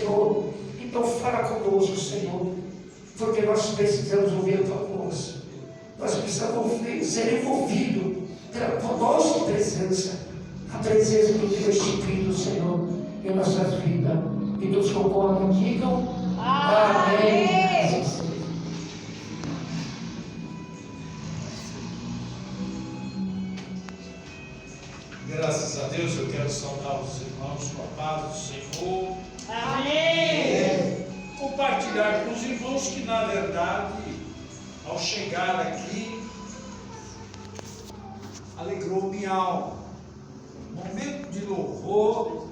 Senhor. Então fala conosco, Senhor, porque nós precisamos ouvir a tua voz. Nós precisamos ser envolvidos por nossa presença, a presença do Deus Espírito, Senhor, em nossas vidas. E todos concordam, digam amém. Graças a Deus, eu quero saudar os irmãos com a paz do Senhor. Amém. Compartilhar com os irmãos que, na verdade, ao chegar aqui, alegrou minha alma. Momento de louvor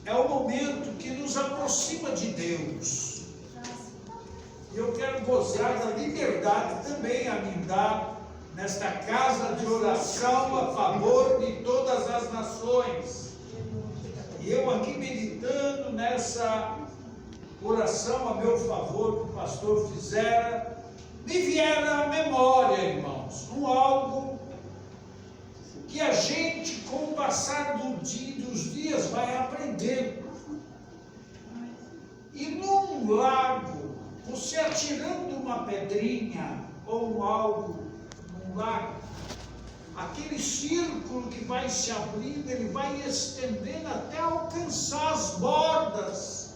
é o momento que nos aproxima de Deus. E eu quero gozar da liberdade também a me dar nesta casa de oração a favor de todas as nações. E eu aqui meditando nessa oração a meu favor que o pastor fizera, me vieram à memória, irmãos, algo que a gente, com o passar dos dias, vai aprendendo. E num lago, você atirando uma pedrinha ou algo num lago, aquele círculo que vai se abrindo, ele vai estendendo até alcançar as bordas,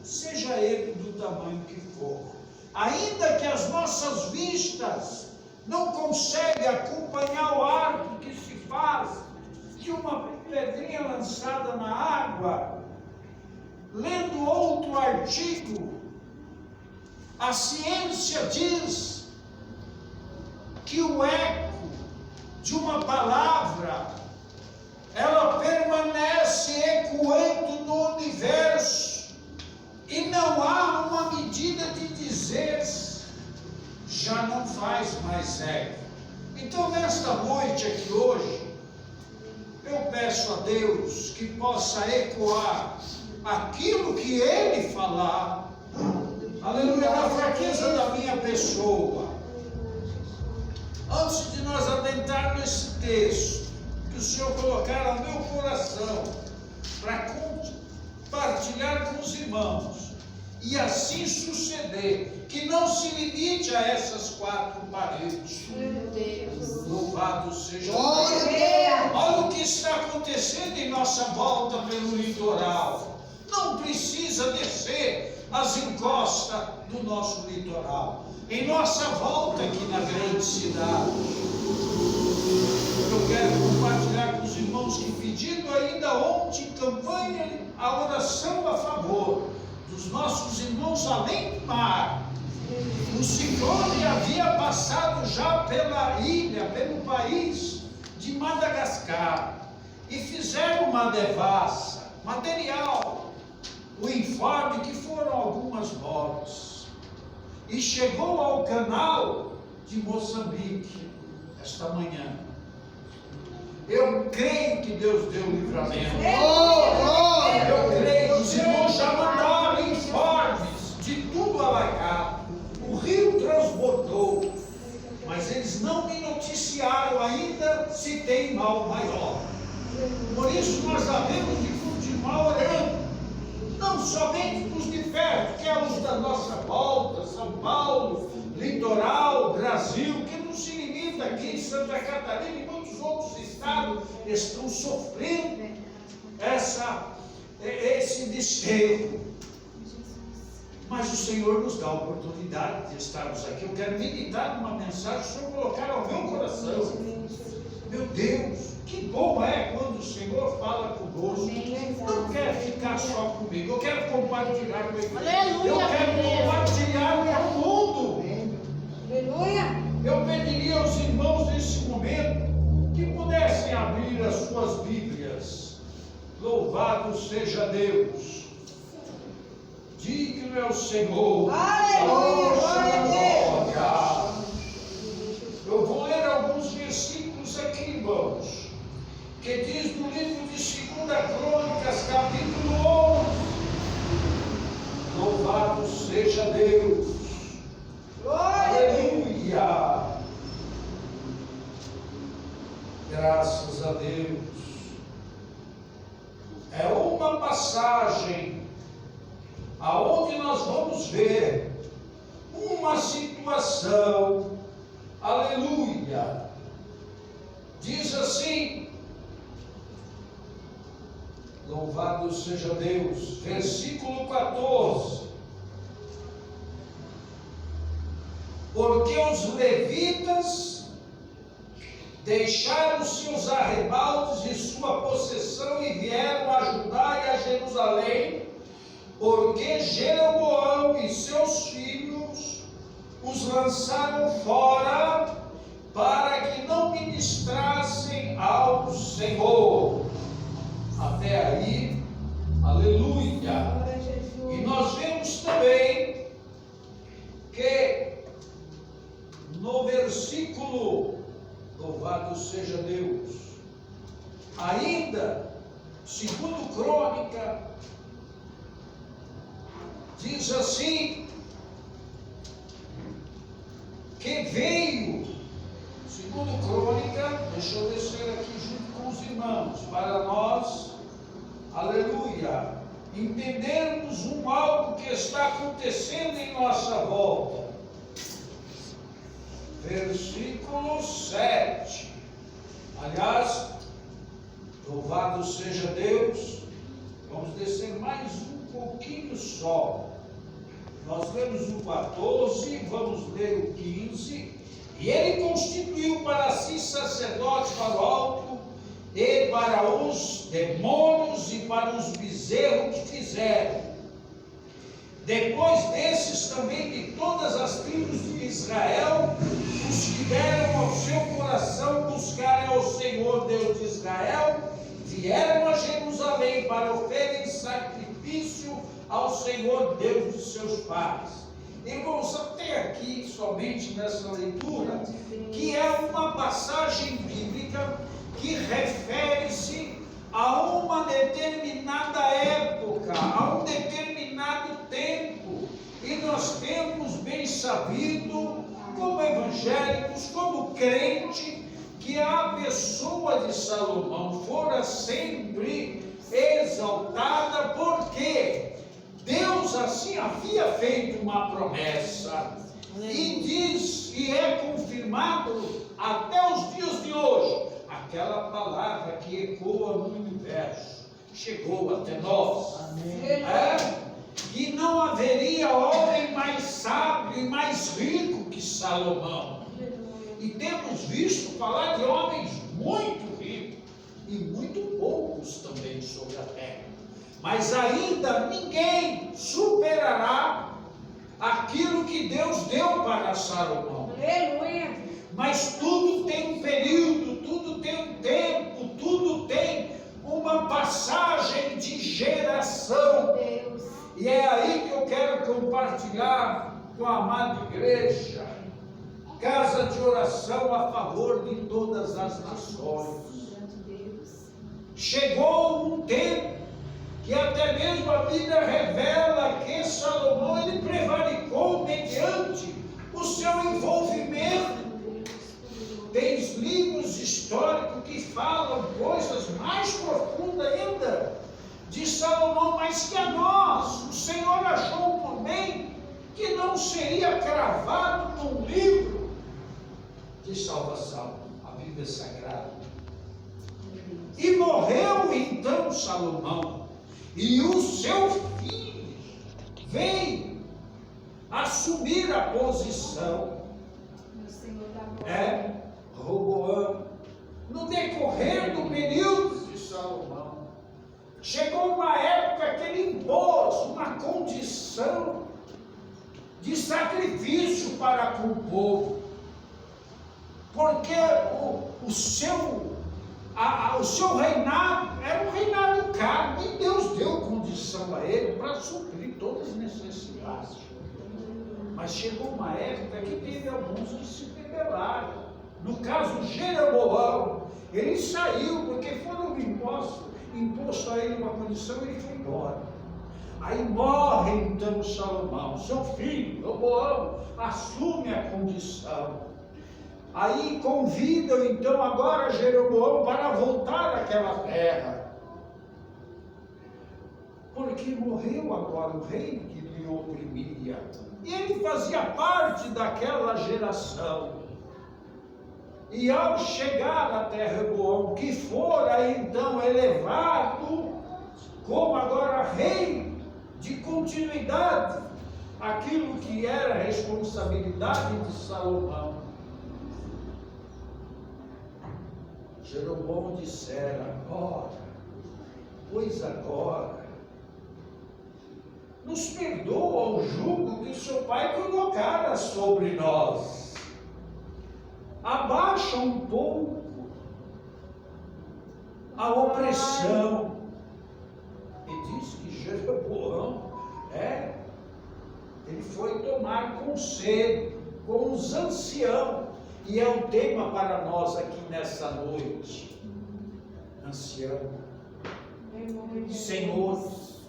seja ele do tamanho que for. Ainda que as nossas vistas não conseguem acompanhar o arco que se faz de uma pedrinha lançada na água, lendo outro artigo, a ciência diz que o eco de uma palavra, ela permanece ecoando no universo, e não há uma medida de dizer, já não faz mais eco. Então, nesta noite aqui hoje, eu peço a Deus que possa ecoar aquilo que Ele falar, aleluia, na fraqueza da minha pessoa. Antes de nós adentrarmos nesse texto, que o Senhor colocar ao meu coração, para compartilhar com os irmãos, e assim suceder, que não se limite a essas quatro paredes. Meu Deus. Louvado seja Deus. Olha o que está acontecendo em nossa volta pelo litoral. Não precisa descer as encostas do nosso litoral. Em nossa volta aqui na grande cidade. Eu quero compartilhar com os irmãos que pedindo ainda ontem campanha a oração a favor dos nossos irmãos além do mar. O ciclone havia passado já pela ilha, pelo país de Madagascar, e fizeram uma devassa material. O informe que foram algumas mortes, e chegou ao canal de Moçambique esta manhã. Eu creio que Deus deu livramento. Eu creio, os irmãos já mandaram informes de tudo alagado. O rio transbordou, mas eles não me noticiaram ainda se tem mal maior. Por isso nós devemos de continuar orando, não somente dos de perto, que é os da nossa volta, São Paulo, litoral, Brasil, que não se limita aqui em Santa Catarina e muitos outros estados estão sofrendo esse desterro. Mas o Senhor nos dá a oportunidade de estarmos aqui. Eu quero meditar numa mensagem, o Senhor colocar ao meu coração. Meu Deus, que bom é quando o Senhor fala conosco. Não quer ficar só comigo, eu quero compartilhar com ele. Eu quero compartilhar com o mundo. Aleluia. Eu pediria aos irmãos nesse momento que pudessem abrir as suas Bíblias. Louvado seja Deus. Digno é o Senhor. Aleluia, glória a Deus. Eu vou ler alguns versículos aqui, irmãos, que diz no livro de 2 Crônicas, capítulo 11. Louvado seja Deus. Aleluia. Graças a Deus. É uma passagem passagem aonde nós vamos ver uma situação, aleluia, diz assim, louvado seja Deus, versículo 14, porque os levitas deixaram seus arrebaldes e sua possessão e vieram a Judá e a Jerusalém, porque Jeroboão e seus filhos os lançaram fora para que não ministrassem ao Senhor. Até aí, aleluia. Glória a Jesus. E nós vemos também que no versículo, louvado seja Deus, ainda, segundo Crônica, diz assim, que veio, segundo Crônica, deixa eu descer aqui junto com os irmãos, para nós, aleluia, entendermos algo que está acontecendo em nossa volta. Versículo 7. Aliás, louvado seja Deus. Vamos descer mais um pouquinho só. Nós lemos o 14, vamos ler o 15. E ele constituiu para si sacerdotes para o alto, e para os demônios, e para os bezerros que fizeram. Depois desses também de todas as tribos de Israel, os que deram ao seu coração buscarem ao Senhor Deus de Israel, vieram a Jerusalém para oferecer sacrifício ao Senhor Deus de seus pais. Irmãos, até aqui, somente nessa leitura, que é uma passagem bíblica que refere-se a uma determinada época, a um determinado tempo, e nós temos bem sabido, como evangélicos, como crente, que a pessoa de Salomão fora sempre exaltada, porque Deus assim havia feito uma promessa, e diz, e é confirmado até os dias de hoje, aquela palavra que ecoa no universo, chegou até nós. Que não haveria homem mais sábio e mais rico que Salomão. E temos visto falar de homens muito ricos e muito poucos também sobre a terra. Mas ainda ninguém superará aquilo que Deus deu para Salomão. Aleluia. Mas tudo tem um período, tudo tem um tempo, tudo tem uma passagem de geração. Deus. E é aí que eu quero compartilhar com a amada igreja, casa de oração a favor de todas as nações. Chegou um tempo que até mesmo a Bíblia revela que Salomão ele prevaricou mediante o seu envolvimento. Tem livros históricos que falam coisas mais profundas ainda de Salomão, mas que a nós, o Senhor achou um momento que não seria cravado num livro de salvação, a Bíblia Sagrada. E morreu então Salomão, e o seu filho veio assumir a posição. Roboão. No decorrer do período de Salomão, chegou uma época que ele impôs uma condição de sacrifício para com o povo, porque o seu reinado era um reinado caro, e Deus deu condição a ele para suprir todas as necessidades. Mas chegou uma época que teve alguns que se rebelaram. No caso Jeroboão, ele saiu porque foram imposto a ele uma condição e ele foi embora. Aí morre então Salomão, seu filho, Roboão, assume a condição. Aí convidam então agora Jeroboão para voltar àquela terra. porque morreu agora o rei que lhe oprimia. E ele fazia parte daquela geração. E ao chegar até Rehoboão, que fora então elevado como agora rei de continuidade, aquilo que era a responsabilidade de Salomão, Jeroboão dissera: pois agora, nos perdoa o jugo que seu pai colocara sobre nós. Abaixa um pouco a opressão. E diz que Jeroboão, ele foi tomar conselho com os anciãos. E é um tema para nós aqui nessa noite. Ancião, senhores,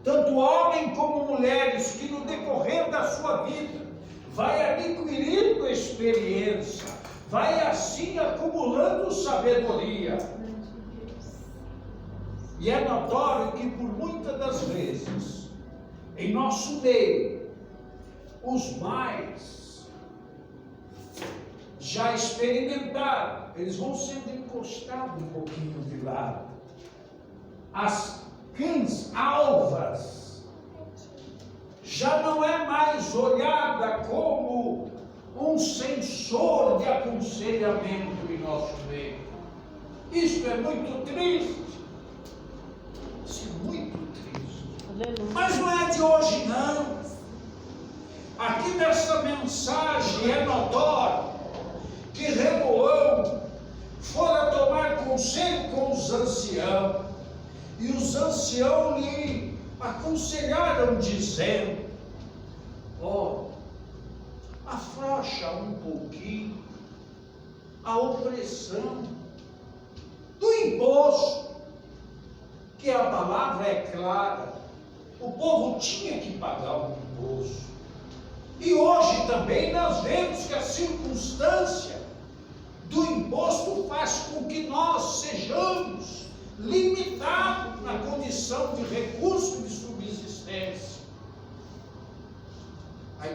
tanto homem como mulheres, que no decorrer da sua vida vai adquirindo experiência, vai assim acumulando sabedoria. E é notório que por muitas das vezes, em nosso meio, os mais já experimentaram, eles vão sendo encostados um pouquinho de lado. As cães alvas já não é mais olhada como um sensor de aconselhamento em nosso meio. Isso é muito triste. Isso é muito triste. Mas não é de hoje, não. Aqui nessa mensagem é notório que Rehoboão fora tomar conselho com os anciãos, e os anciãos lhe aconselharam, dizendo: afrouxa um pouquinho a opressão do imposto, que a palavra é clara, o povo tinha que pagar o imposto. E hoje também nós vemos que a circunstância do imposto faz com que nós sejamos limitados na condição de recurso de subsistência. A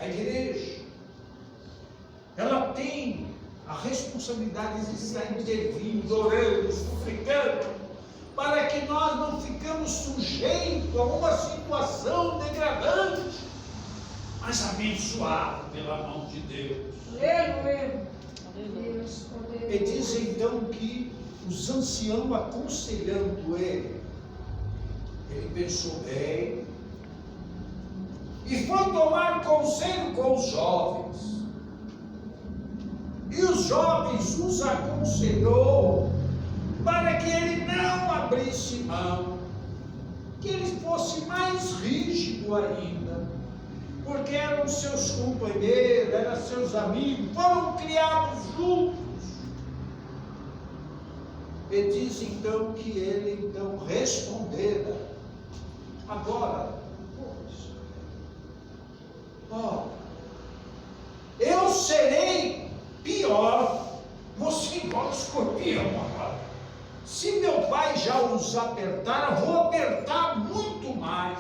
igreja, ela tem a responsabilidade de estar intervindo, orando, suplicando, para que nós não ficamos sujeitos a uma situação degradante, mas abençoado pela mão de Deus. Aleluia. E diz então que os anciãos aconselhando ele pensou bem e foi tomar conselho com os jovens. E os jovens os aconselhou para que ele não abrisse mão, que ele fosse mais rígido ainda, porque eram seus companheiros, eram seus amigos, foram criados juntos. E diz então que ele então respondera: agora, eu serei pior, você igual escorpião agora. Se meu pai já os apertar, eu vou apertar muito mais.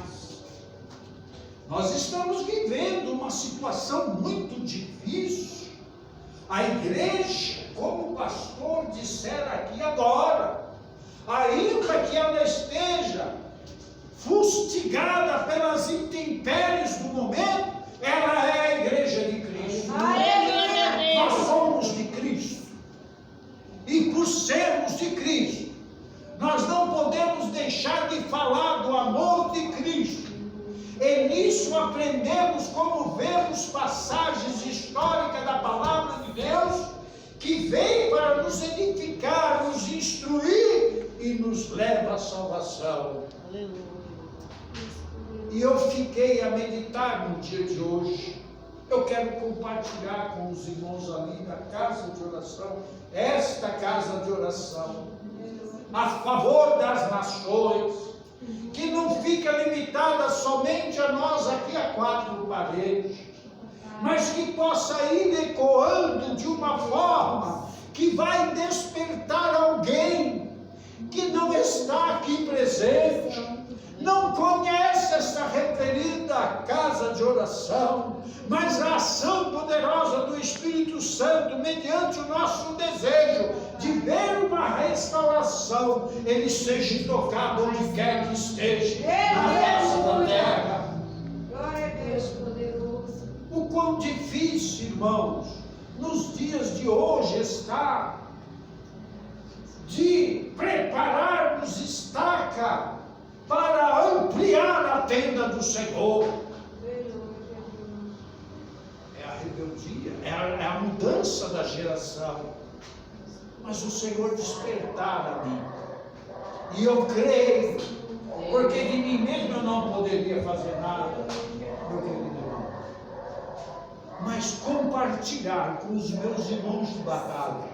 Nós estamos vivendo uma situação muito difícil. A igreja, como o pastor dissera aqui agora, ainda que ela esteja fustigada pelas intempéries do momento, ela é a igreja de Cristo. Nós somos de Cristo. E por sermos de Cristo, nós não podemos deixar de falar do amor de Cristo. E nisso aprendemos, como vemos passagens históricas da palavra de Deus, que vem para nos edificar, nos instruir e nos leva à salvação. Aleluia. E eu fiquei a meditar no dia de hoje. Eu quero compartilhar com os irmãos ali da casa de oração, esta casa de oração, a favor das nações, que não fica limitada somente a nós aqui a quatro paredes, mas que possa ir ecoando de uma forma que vai despertar alguém que não essa referida casa de oração, mas a ação poderosa do Espírito Santo, mediante o nosso desejo de ver uma restauração, ele seja tocado onde quer que esteja, na face da terra. Glória a Deus, poderoso. O quão difícil, irmãos, nos dias de hoje está de prepararmos estaca para ampliar a tenda do Senhor. É a rebeldia, é a mudança da geração. Mas o Senhor despertar a mim. E eu creio, porque de mim mesmo eu não poderia fazer nada, meu querido irmão. Mas compartilhar com os meus irmãos de batalha.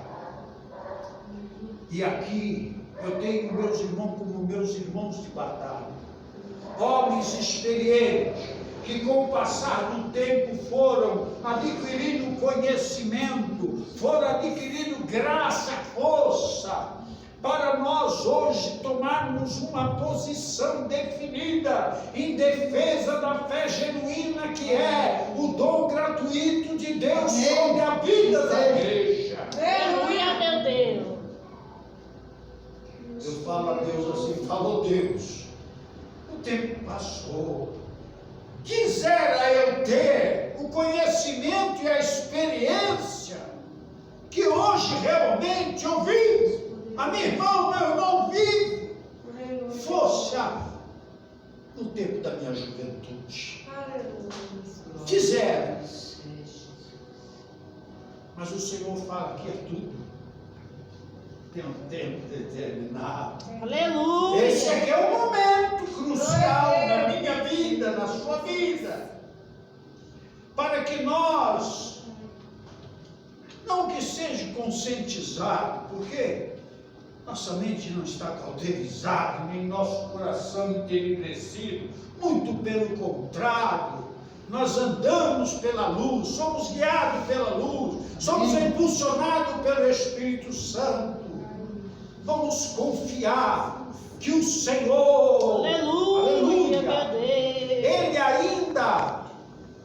E aqui eu tenho meus irmãos como meus irmãos de batalha. Homens experientes, que com o passar do tempo foram adquirindo conhecimento, foram adquirindo graça, força, para nós hoje tomarmos uma posição definida em defesa da fé genuína, que é o dom gratuito de Deus sobre a vida da igreja. Aleluia, meu Deus. Eu falo a Deus assim, falou Deus, o tempo passou. Quisera eu ter o conhecimento e a experiência que hoje realmente eu vivo. A minha irmã, meu irmão vive, fosse no tempo da minha juventude. Quisera. Mas o Senhor fala que é tudo. Tem um tempo determinado. Aleluia. Esse aqui é o momento crucial na minha vida, na sua vida, para que nós, não que seja conscientizado, porque nossa mente não está cauterizada, nem nosso coração entenebrecido, muito pelo contrário, nós andamos pela luz, somos guiados pela luz, somos impulsionados pelo Espírito Santo. Vamos confiar que o Senhor, Aleluia, meu Deus. Ele ainda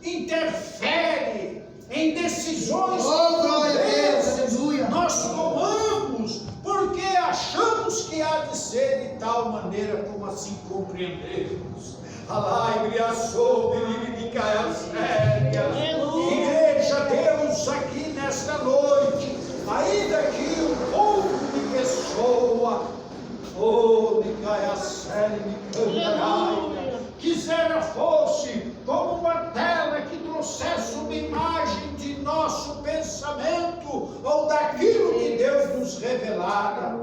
interfere em decisões que nós tomamos, porque achamos que há de ser de tal maneira como assim compreendemos. Igreja, Deus aqui nesta noite, ainda que um pouco de pessoa, quisera fosse como uma tela que trouxesse uma imagem de nosso pensamento ou daquilo que Deus nos revelara.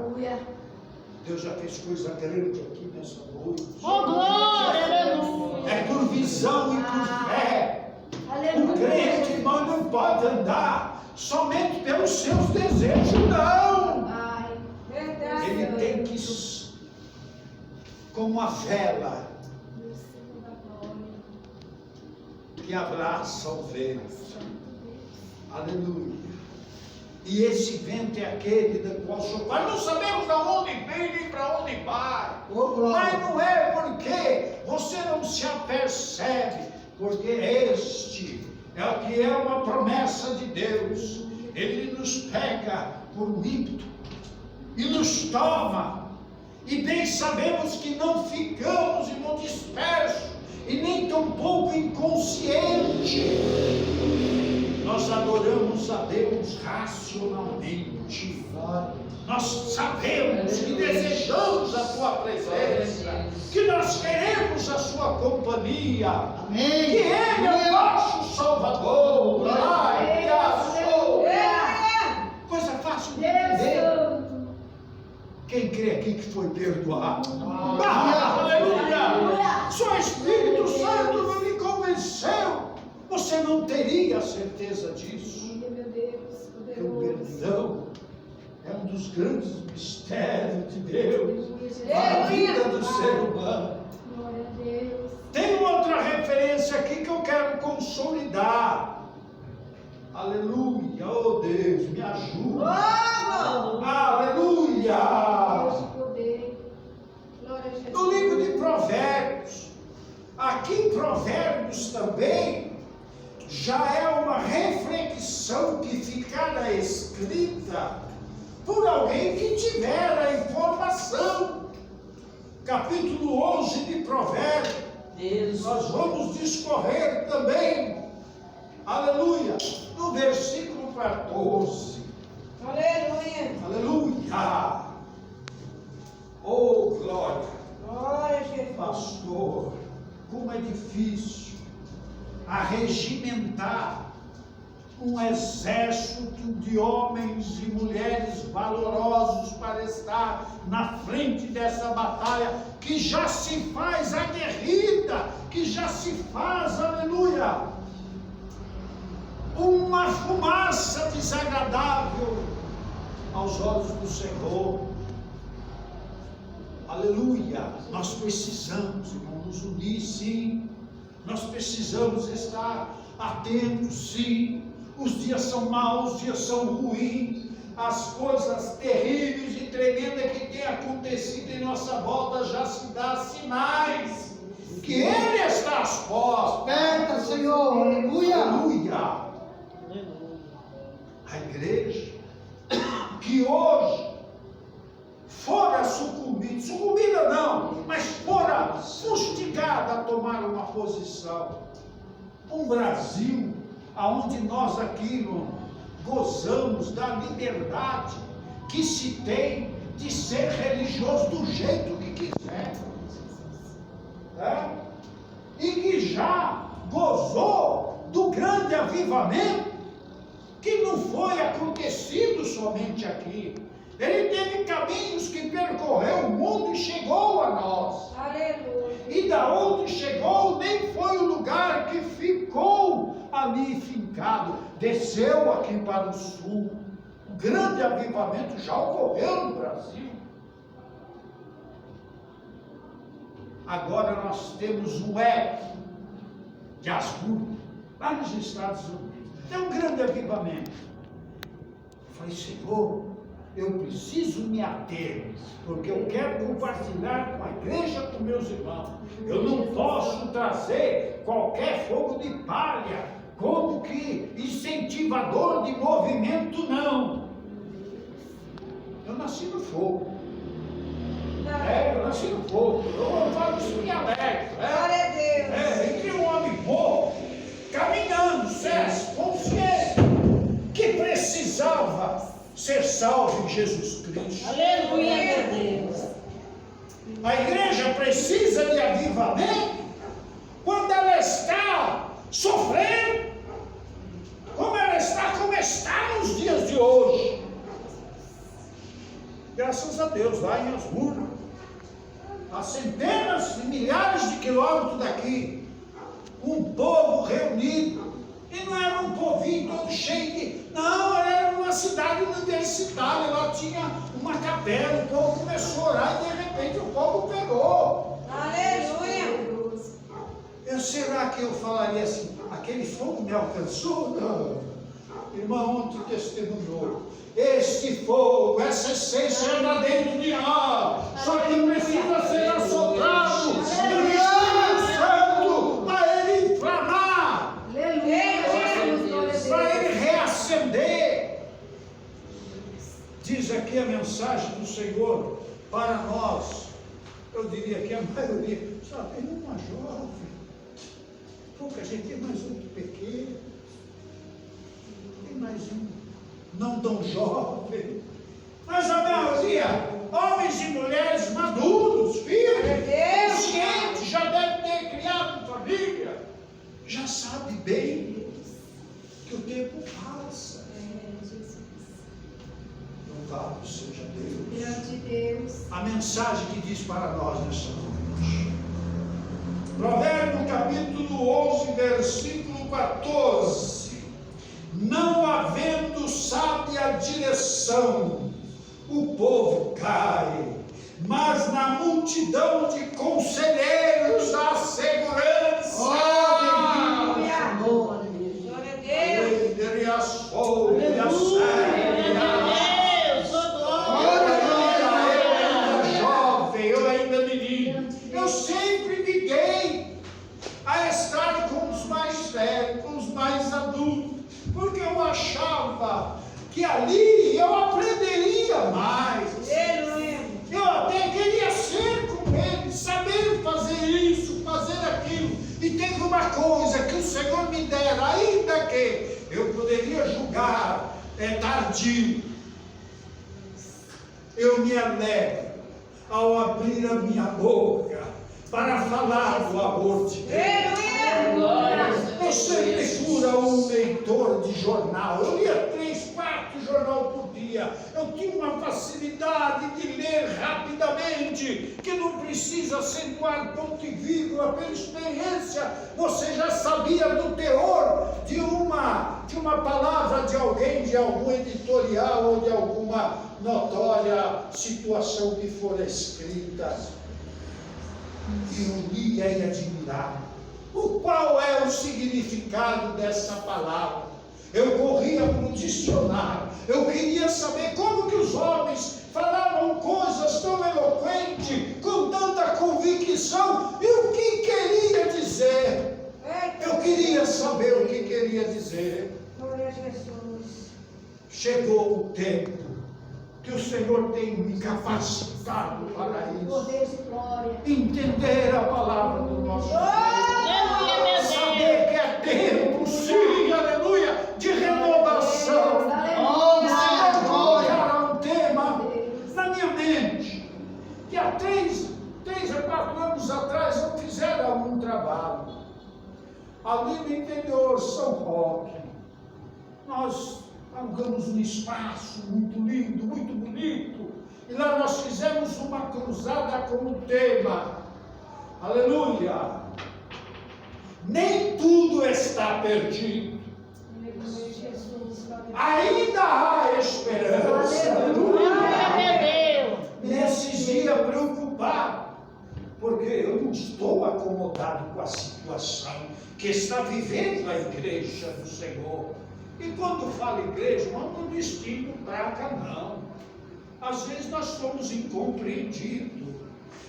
Deus já fez coisa grande aqui nessa noite. Oh, glória, aleluia. É por visão e por fé. O Aleluia. crente, irmão, não pode andar somente pelos seus desejos, não. Ele tem que, como uma vela que abraça o vento. Aleluia. E esse vento é aquele da qual sopra. Nós não sabemos de onde vem nem para onde vai. Mas não é porque você não se apercebe, porque este é o que é uma promessa de Deus. Ele nos pega por um ímpeto e nos toma. E bem sabemos que não ficamos, irmão, dispersos e nem tampouco inconscientes. Nós adoramos a Deus racionalmente. Nós sabemos que desejamos a sua presença, que nós queremos a sua companhia, que Ele é o nosso Salvador. Coisa fácil de entender. Quem crê aqui que foi perdoado? Aleluia! Só o Espírito Santo não lhe convenceu. Você não teria certeza disso. Porque o perdão é um dos grandes mistérios de Deus na vida do ser humano. Tem outra referência aqui que eu quero consolidar. Aleluia! Oh Deus, me ajuda. Aleluia! No livro de Provérbios, aqui também já é uma reflexão que ficará escrita por alguém que tiver a informação. Capítulo 11 de Provérbios, nós vamos discorrer também, aleluia, no versículo 14. Aleluia. Aleluia. Oh, glória. Glória a Jesus. Pastor, como é difícil arregimentar um exército de homens e mulheres valorosos para estar na frente dessa batalha que já se faz aguerrida, que já se faz, aleluia, uma fumaça desagradável aos olhos do Senhor. Aleluia. Nós precisamos, irmão, nos unir, sim. Nós precisamos estar atentos, sim. Os dias são maus, os dias são ruins. As coisas terríveis e tremendas que têm acontecido em nossa volta já se dá sinais que Ele está às portas. Aperta, Senhor. Aleluia. Aleluia. A igreja que hoje fora sucumbida não, mas fora fustigada a tomar uma posição. Um Brasil aonde nós aqui gozamos da liberdade que se tem de ser religioso do jeito que quiser, e que já gozou do grande avivamento que não foi acontecido somente aqui. Ele teve caminhos que percorreu o mundo e chegou a nós. Aleluia. E da onde chegou, nem foi o lugar que ficou ali fincado. Desceu aqui para o sul. O grande avivamento já ocorreu no Brasil. Agora nós temos um eco de Asburgo, lá nos Estados Unidos. É um grande avivamento. Eu falei, Senhor, eu preciso me ater, porque eu quero compartilhar com a igreja, com meus irmãos. Eu não posso trazer qualquer fogo de palha, como que incentivador de movimento, não. Eu nasci no fogo. Eu nasci no fogo. Eu falo isso em aberto. Glória a Deus. Entre um homem bom, caminhando, certo, consciente, que precisava ser salvo em Jesus Cristo. Aleluia, meu Deus. A igreja precisa de avivamento quando ela está sofrendo, como está nos dias de hoje. Graças a Deus, lá em Asburgo, a centenas e milhares de quilômetros daqui, um povo reunido, e não era um povinho todo cheio de... Não, era uma cidade universitária, lá tinha uma capela, o povo começou a orar e de repente o povo pegou. Aleluia. Será que eu falaria assim, aquele fogo me alcançou? Não. Irmão, ontem testemunhou. Este fogo, essa essência está dentro de nós, só que precisa ser assoprado no Espírito Santo para ele inflamar, para ele reacender. Diz aqui a mensagem do Senhor para nós. Eu diria que a maioria, sabe, é uma jovem, pouca gente, tem mais outro pequeno, tem mais um não tão jovem, mas a maioria, homens e mulheres maduros, filhos, conscientes, já devem ter criado família, já sabe bem que o tempo passa. Louvado seja Deus. Grande Deus. A mensagem que diz para nós nesta noite. Provérbio capítulo 11, versículo 14. Não havendo sábia direção, o povo cai, mas na multidão de conselheiros há segurança. Glória a Deus. Eu sempre liguei a estar com os porque eu achava que ali eu aprenderia mais. Aleluia. Eu até queria ser como ele, saber fazer isso, fazer aquilo. E teve uma coisa que o Senhor me dera, ainda que eu poderia julgar tardio. Eu me alegro ao abrir a minha boca para falar do amor de Deus. Você procura um leitor de jornal. Eu lia 3, 4 jornal por dia. Eu tinha uma facilidade de ler rapidamente, que não precisa acentuar ponto e vírgula. Pela experiência, você já sabia do teor de uma palavra de alguém, de algum editorial ou de alguma notória situação que for escrita. Eu lia e admirava. Qual é o significado dessa palavra? Eu corria para o dicionário. Eu queria saber como que os homens falavam coisas tão eloquentes, com tanta convicção, e o que queria dizer. Eu queria saber o que queria dizer. Glória a Jesus. Chegou o tempo que o Senhor tem me capacitado para isso. Poder e glória. Entender a palavra do nosso Deus. Aleluia, meu Saber que é tempo, sim, aleluia, de renovação. O Senhor colocará um tema na minha mente, que há 3 a 4 anos atrás eu fizer algum trabalho. Ali no interior, São Roque, nós alugamos um espaço muito lindo, muito bonito, e lá nós fizemos uma cruzada com o tema, aleluia, nem tudo está perdido, ainda há esperança, aleluia. Nesses dias preocupado, porque eu não estou acomodado com a situação que está vivendo a igreja do Senhor. E quando fala igreja, não estou vestindo praga, não. Às vezes nós somos incompreendidos.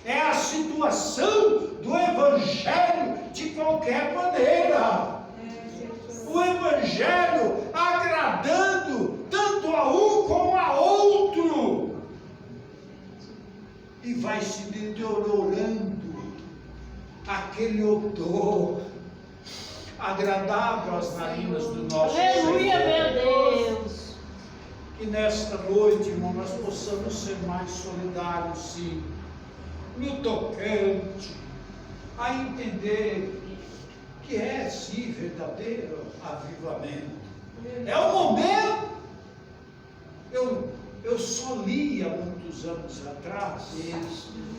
É a situação do Evangelho de qualquer maneira. O Evangelho agradando tanto a um como a outro. E vai se deteriorando aquele odor agradável às narinas do nosso Aleluia, Senhor. meu Deus. Que nesta noite, irmão, nós possamos ser mais solidários, sim, no tocante a entender que é, sim, verdadeiro avivamento. É o momento. Eu só li há muitos anos atrás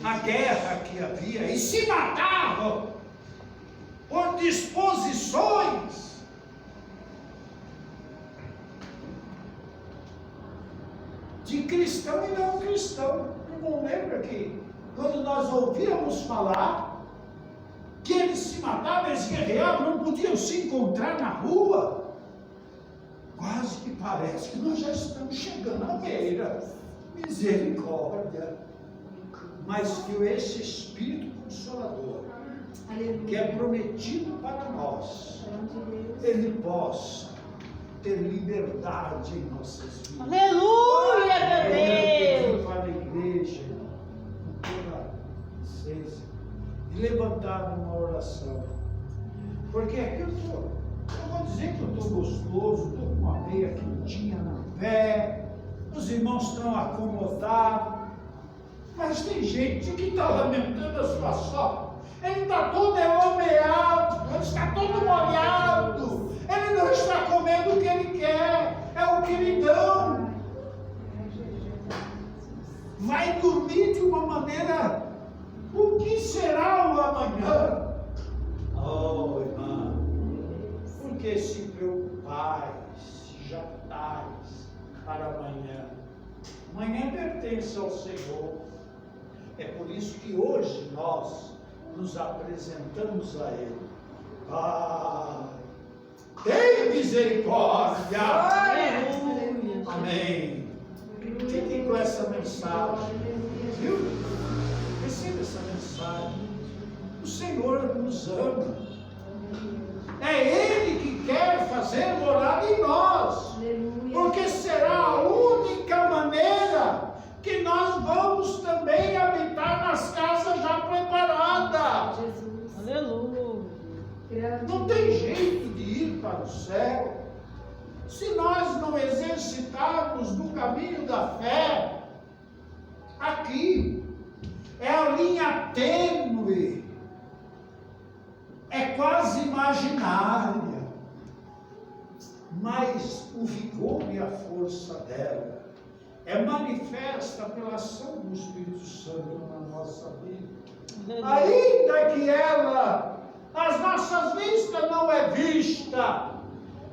a guerra que havia e se matavam por disposições de cristão e não cristão. Irmão, lembra que quando nós ouvíamos falar que eles se matavam, eles guerreavam, não podiam se encontrar na rua? Quase que parece que nós já estamos chegando à beira. Misericórdia. Mas que esse Espírito Consolador, que é prometido para nós, ele possa ter liberdade em nossas vidas. Aleluia, meu Deus. Para a igreja, com toda licença, e levantar uma oração. Porque aqui eu vou dizer que eu estou gostoso, estou com uma meia quentinha na fé, os irmãos estão acomodados, mas tem gente que está lamentando a sua sorte. Ele está todo enlameado, ele está todo molhado, ele não está comendo o que ele quer, é o que lhe dão. Vai dormir de uma maneira, o que será o amanhã? Oh, irmã, por que se preocupais, se japtais para amanhã? Amanhã pertence ao Senhor. É por isso que hoje nós nos apresentamos a Ele. Pai, tem misericórdia. Aleluia. Amém. Fiquem com essa mensagem. Viu? Receba essa mensagem. O Senhor nos ama. É Ele que quer fazer morada em nós. para o céu. Se nós não exercitarmos no caminho da fé, aqui é a linha tênue, é quase imaginária, mas o vigor e a força dela é manifesta pela ação do Espírito Santo na nossa vida. Ainda que ela, às nossas vistas, não é vista,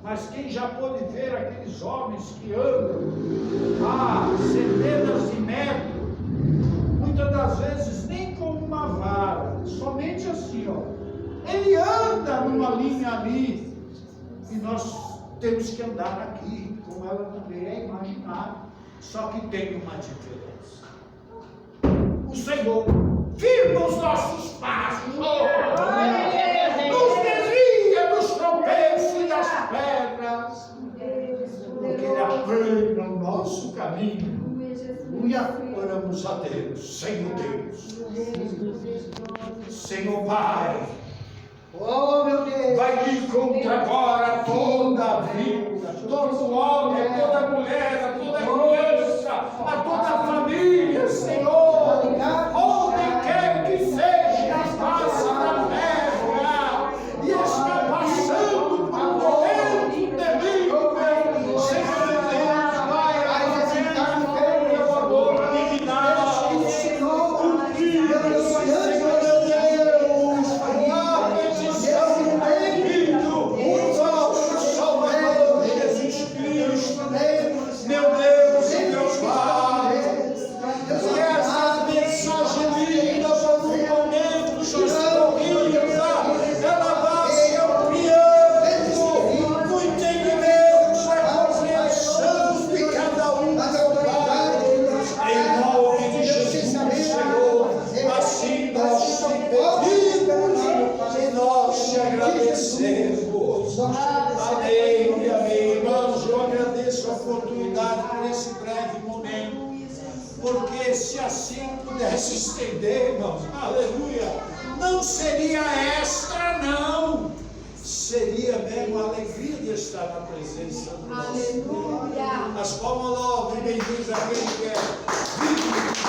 mas quem já pôde ver aqueles homens que andam a centenas de metros, muitas das vezes nem com uma vara, somente assim, ó. Ele anda numa linha ali, e nós temos que andar aqui, como ela também é imaginária. Só que tem uma diferença. O Senhor firma os nossos passos, nos desvia dos tropeços e das pedras, porque Ele aplana o nosso caminho. E oramos a Deus, Senhor Deus, Senhor Pai. Oh, meu Deus! Vai de contra agora toda a vida, todo homem, toda mulher, a toda criança, a toda a família, Senhor, onde quer que seja a face da terra, e está passando por um momento terrível, Senhor Deus, vai apresentar o teu amor divinal, o Filho, Senhor Deus, a petição do Filho, o nosso Salvador Jesus Cristo, meu Deus e meu Pai, que essa mensagem linda para um momento justiça, ela vai se ampliando no entendimento, na compreensão de cada um, meu Pai, em nome de Jesus, Senhor, assim nós te pedimos e nós te agradecemos. Amém, amém. Irmãos, eu agradeço a oportunidade por esse breve momento, porque se assim pudesse estender, irmãos, aleluia, não seria extra, não, seria mesmo a alegria de estar na presença do nosso Deus. As palmas louvem, benditos aquele que é vivo.